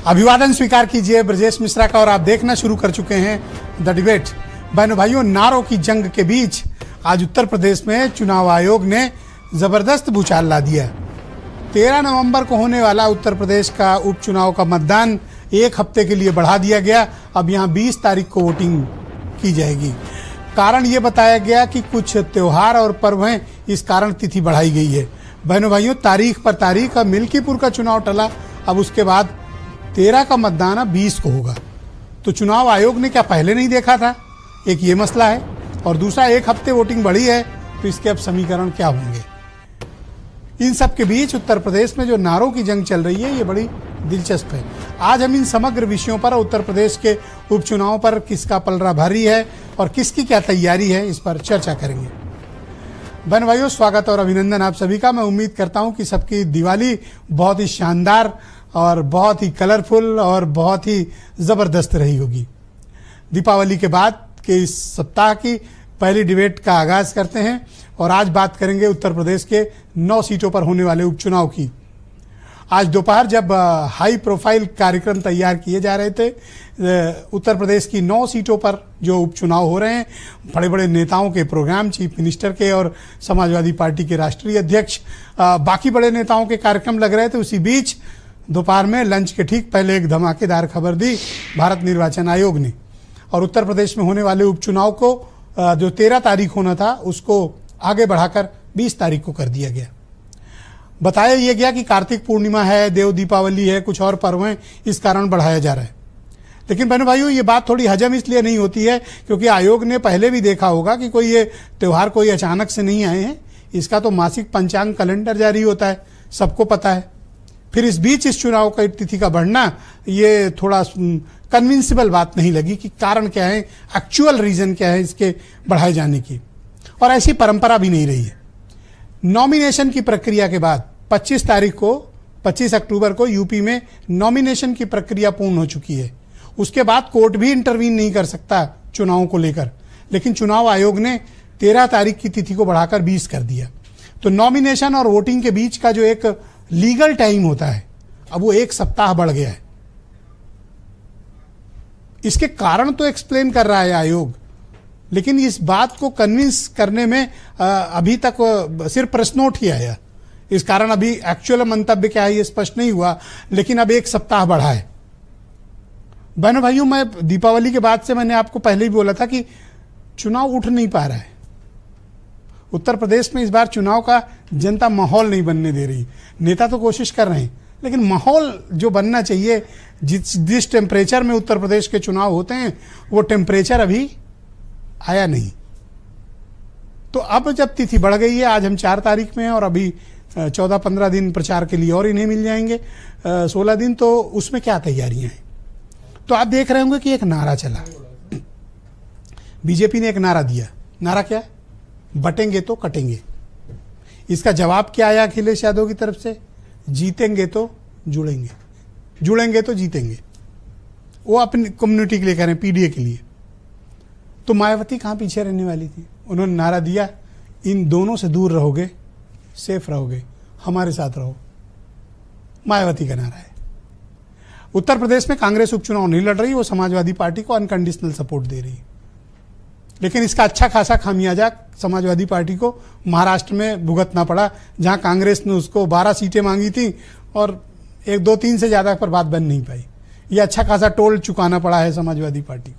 अभिवादन स्वीकार कीजिए ब्रजेश मिश्रा का और आप देखना शुरू कर चुके हैं द डिबेट। बहनों भाइयों, नारों की जंग के बीच आज उत्तर प्रदेश में चुनाव आयोग ने जबरदस्त भूचाल ला दिया। 13 नवंबर को होने वाला उत्तर प्रदेश का उपचुनाव का मतदान एक हफ्ते के लिए बढ़ा दिया गया। अब यहाँ 20 तारीख को वोटिंग की जाएगी। कारण ये बताया गया कि कुछ त्योहार और पर्व हैं, इस कारण तिथि बढ़ाई गई है। बहनों भाइयों, तारीख पर तारीख। अब मिल्कीपुर का चुनाव टला, अब उसके बाद 13 का मतदान अब 20 को होगा। तो चुनाव आयोग ने क्या पहले नहीं देखा था? एक ये मसला है, और दूसरा एक हफ्ते वोटिंग बढ़ी है, तो इसके अब समीकरण क्या होंगे? इन सब के बीच उत्तर प्रदेश में जो नारों की जंग चल रही है, ये बड़ी दिलचस्प है। आज हम इन समग्र विषयों पर, उत्तर प्रदेश के उपचुनाव पर किसका पलड़ा भारी है और किसकी क्या तैयारी है, इस पर चर्चा करेंगे। बहन भाइयों, स्वागत और अभिनंदन आप सभी का। मैं उम्मीद करता हूं कि सबकी दिवाली बहुत ही शानदार और बहुत ही कलरफुल और बहुत ही जबरदस्त रही होगी। दीपावली के बाद के इस सप्ताह की पहली डिबेट का आगाज करते हैं और आज बात करेंगे उत्तर प्रदेश के 9 सीटों पर होने वाले उपचुनाव की। आज दोपहर जब हाई प्रोफाइल कार्यक्रम तैयार किए जा रहे थे, उत्तर प्रदेश की 9 सीटों पर जो उपचुनाव हो रहे हैं, बड़े बड़े नेताओं के प्रोग्राम, चीफ मिनिस्टर के और समाजवादी पार्टी के राष्ट्रीय अध्यक्ष, बाकी बड़े नेताओं के कार्यक्रम लग रहे थे। उसी बीच दोपहर में लंच के ठीक पहले एक धमाकेदार खबर दी भारत निर्वाचन आयोग ने, और उत्तर प्रदेश में होने वाले उपचुनाव को जो 13 तारीख होना था, उसको आगे बढ़ाकर 20 तारीख को कर दिया गया। बताया यह गया कि कार्तिक पूर्णिमा है, देव दीपावली है, कुछ और पर्व हैं, इस कारण बढ़ाया जा रहा है। लेकिन बहनों भाइयों, ये बात थोड़ी हजम इसलिए नहीं होती है क्योंकि आयोग ने पहले भी देखा होगा कि कोई ये त्यौहार कोई अचानक से नहीं आए हैं। इसका तो मासिक पंचांग कैलेंडर जारी होता है, सबको पता है। फिर इस बीच इस चुनाव का तिथि का बढ़ना, ये थोड़ा कन्विंसिबल बात नहीं लगी कि कारण क्या है, एक्चुअल रीजन क्या है इसके बढ़ाए जाने की। और ऐसी परंपरा भी नहीं रही है। नॉमिनेशन की प्रक्रिया के बाद 25 अक्टूबर को यूपी में नॉमिनेशन की प्रक्रिया पूर्ण हो चुकी है। उसके बाद कोर्ट भी इंटरवीन नहीं कर सकता चुनावों को लेकर, लेकिन चुनाव आयोग ने 13 तारीख की तिथि को बढ़ाकर 20 कर दिया। तो नॉमिनेशन और वोटिंग के बीच का जो एक लीगल टाइम होता है, अब वो एक सप्ताह बढ़ गया है। इसके कारण तो एक्सप्लेन कर रहा है आयोग, लेकिन इस बात को कन्विंस करने में अभी तक सिर्फ प्रश्नोट ही आया। इस कारण अभी एक्चुअल मंतव्य क्या है ये स्पष्ट नहीं हुआ, लेकिन अब एक सप्ताह बढ़ा है। बहनों भाइयों, मैं दीपावली के बाद से मैंने आपको पहले ही बोला था कि चुनाव उठ नहीं पा रहा है। उत्तर प्रदेश में इस बार चुनाव का जनता माहौल नहीं बनने दे रही। नेता तो कोशिश कर रहे हैं, लेकिन माहौल जो बनना चाहिए, जिस टेम्परेचर में उत्तर प्रदेश के चुनाव होते हैं, वो टेम्परेचर अभी आया नहीं। तो अब जब तिथि बढ़ गई है, आज हम 4 तारीख में हैं और अभी 14-15 दिन प्रचार के लिए और इन्हें मिल जाएंगे, 16 दिन, तो उसमें क्या तैयारियां हैं? तो आप देख रहे होंगे कि एक नारा चला, बीजेपी ने एक नारा दिया। नारा क्या है? बटेंगे तो कटेंगे। इसका जवाब क्या आया अखिलेश यादव की तरफ से? जीतेंगे तो जुड़ेंगे, जुड़ेंगे तो जीतेंगे। वो अपनी कम्युनिटी के लिए कह रहे हैं, पीडीए के लिए। तो मायावती कहाँ पीछे रहने वाली थी? उन्होंने नारा दिया, इन दोनों से दूर रहोगे, सेफ रहोगे, हमारे साथ रहो। मायावती का नारा है। उत्तर प्रदेश में कांग्रेस उपचुनाव नहीं लड़ रही, वो समाजवादी पार्टी को अनकंडीशनल सपोर्ट दे रही। लेकिन इसका अच्छा खासा खामियाजा समाजवादी पार्टी को महाराष्ट्र में भुगतना पड़ा, जहां कांग्रेस ने उसको 12 सीटें मांगी थी और 1-2-3 से ज्यादा पर बात बन नहीं पाई। ये अच्छा खासा टोल चुकाना पड़ा है समाजवादी पार्टी को।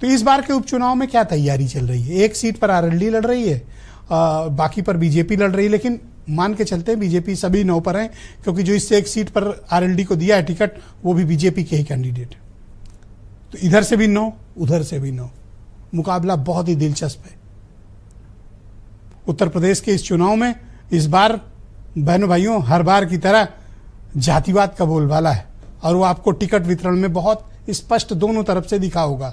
तो इस बार के उपचुनाव में क्या तैयारी चल रही है? एक सीट पर आरएलडी लड़ रही है, बाकी पर बीजेपी लड़ रही है। लेकिन मान के चलते हैं बीजेपी सभी 9 पर हैं, क्योंकि जो इससे एक सीट पर आरएलडी को दिया है टिकट, वो भी बीजेपी के ही कैंडिडेट है। तो इधर से भी 9, उधर से भी 9। मुकाबला बहुत ही दिलचस्प है। उत्तर प्रदेश के इस चुनाव में इस बार बहनों भाइयों, हर बार की तरह जातिवाद का बोलबाला है, और वो आपको टिकट वितरण में बहुत स्पष्ट दोनों तरफ से दिखा होगा,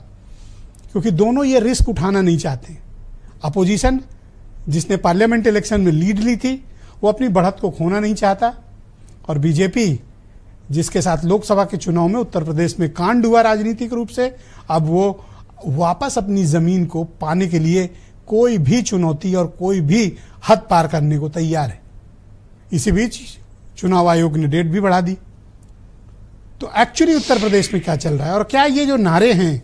क्योंकि दोनों ये रिस्क उठाना नहीं चाहते। अपोजिशन, जिसने पार्लियामेंट इलेक्शन में लीड ली थी, वो अपनी बढ़त को खोना नहीं चाहता, और बीजेपी, जिसके साथ लोकसभा के चुनाव में उत्तर प्रदेश में कांड हुआ राजनीतिक रूप से, अब वो वापस अपनी जमीन को पाने के लिए कोई भी चुनौती और कोई भी हद पार करने को तैयार है। इसी बीच चुनाव आयोग ने डेट भी बढ़ा दी। तो एक्चुअली उत्तर प्रदेश में क्या चल रहा है और क्या ये जो नारे हैं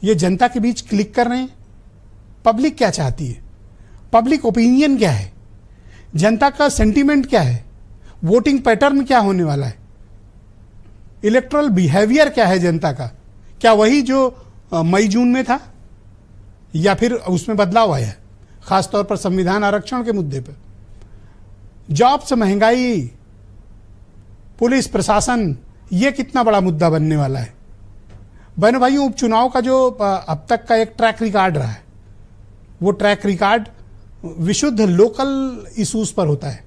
ये जनता के बीच क्लिक कर रहे हैं? पब्लिक क्या चाहती है? पब्लिक ओपिनियन क्या है? जनता का सेंटीमेंट क्या है? वोटिंग पैटर्न क्या होने वाला है? इलेक्टोरल बिहेवियर क्या है जनता का? क्या वही जो मई जून में था या फिर उसमें बदलाव आया है? खासतौर पर संविधान आरक्षण के मुद्दे पर, जॉब्स, महंगाई, पुलिस प्रशासन, ये कितना बड़ा मुद्दा बनने वाला है? बहनों भाइयों, उपचुनाव का जो अब तक का एक ट्रैक रिकॉर्ड रहा है, वो ट्रैक रिकॉर्ड विशुद्ध लोकल इशूज पर होता है,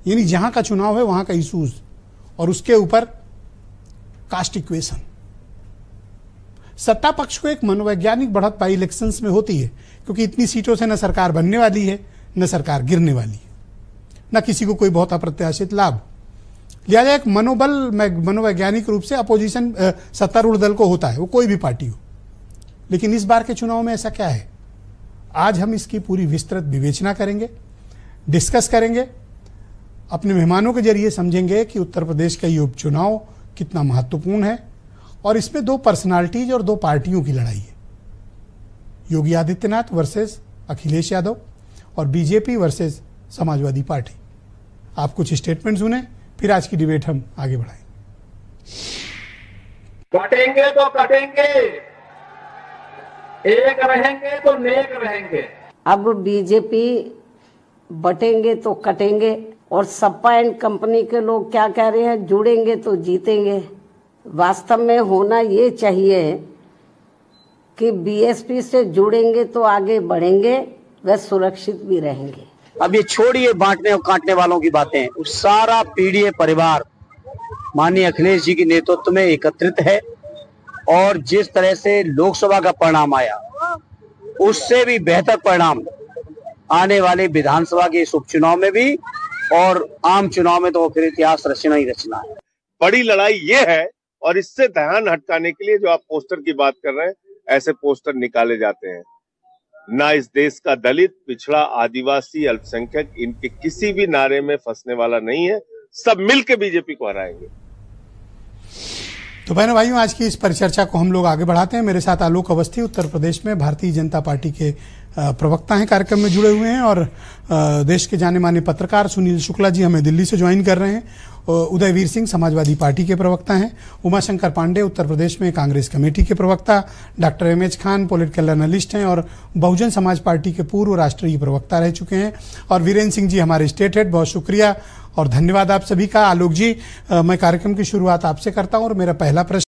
यानी जहां का चुनाव है वहां का इशूज, और उसके ऊपर कास्ट इक्वेशन। सत्ता पक्ष को एक मनोवैज्ञानिक बढ़त बाई इलेक्शंस में होती है, क्योंकि इतनी सीटों से न सरकार बनने वाली है न सरकार गिरने वाली है, न किसी को कोई बहुत अप्रत्याशित लाभ। लिहाजा एक मनोवैज्ञानिक रूप से अपोजिशन सत्तारूढ़ दल को होता है, वो कोई भी पार्टी हो। लेकिन इस बार के चुनाव में ऐसा क्या है? आज हम इसकी पूरी विस्तृत विवेचना करेंगे, डिस्कस करेंगे, अपने मेहमानों के जरिए समझेंगे कि उत्तर प्रदेश का ये उपचुनाव कितना महत्वपूर्ण है, और इसमें दो पर्सनालिटीज और दो पार्टियों की लड़ाई है, योगी आदित्यनाथ वर्सेस अखिलेश यादव और बीजेपी वर्सेस समाजवादी पार्टी। आप कुछ स्टेटमेंट सुने, फिर आज की डिबेट हम आगे बढ़ाएं। कटेंगे तो कटेंगे, एक रहेंगे तो नेक रहेंगे। अब बीजेपी बटेंगे तो कटेंगे, और सपा एंड कंपनी के लोग क्या कह रहे हैं, जुड़ेंगे तो जीतेंगे। वास्तव में होना ये चाहिए कि बीएसपी से जुड़ेंगे तो आगे बढ़ेंगे, वे सुरक्षित भी रहेंगे। अब ये छोड़िए बांटने और काटने वालों की बातें, उस सारा पीडीए परिवार माननीय अखिलेश जी के नेतृत्व में एकत्रित है, और जिस तरह से लोकसभा का परिणाम आया उससे भी बेहतर परिणाम आने वाले विधानसभा के इस उपचुनाव में भी, और आम चुनाव में तो वो फिर इतिहास रचना ही रचना है। बड़ी लड़ाई ये है, और इससे ध्यान हटकाने के लिए जो आप पोस्टर की बात कर रहे हैं, ऐसे पोस्टर निकाले जाते हैं। ना इस देश का दलित, पिछड़ा, आदिवासी, अल्पसंख्यक इनके किसी भी नारे में फंसने वाला नहीं है। सब मिलकर बीजेपी को हराएंगे। तो बहनों भाइयों, आज की इस परिचर्चा को हम लोग आगे बढ़ाते हैं। मेरे साथ आलोक अवस्थी उत्तर प्रदेश में भारतीय जनता पार्टी के प्रवक्ता हैं, कार्यक्रम में जुड़े हुए हैं, और देश के जाने माने पत्रकार सुनील शुक्ला जी हमें दिल्ली से ज्वाइन कर रहे हैं। उदयवीर सिंह समाजवादी पार्टी के प्रवक्ता हैं। उमाशंकर पांडे उत्तर प्रदेश में कांग्रेस कमेटी के प्रवक्ता। Doctor MH Khan political analyst हैं और बहुजन समाज पार्टी के पूर्व राष्ट्रीय प्रवक्ता रह चुके हैं। और वीरेंद्र सिंह जी हमारे स्टेट हेड। बहुत शुक्रिया और धन्यवाद आप सभी का। आलोक जी, मैं कार्यक्रम की शुरुआत आपसे करता हूं और मेरा पहला प्रश्न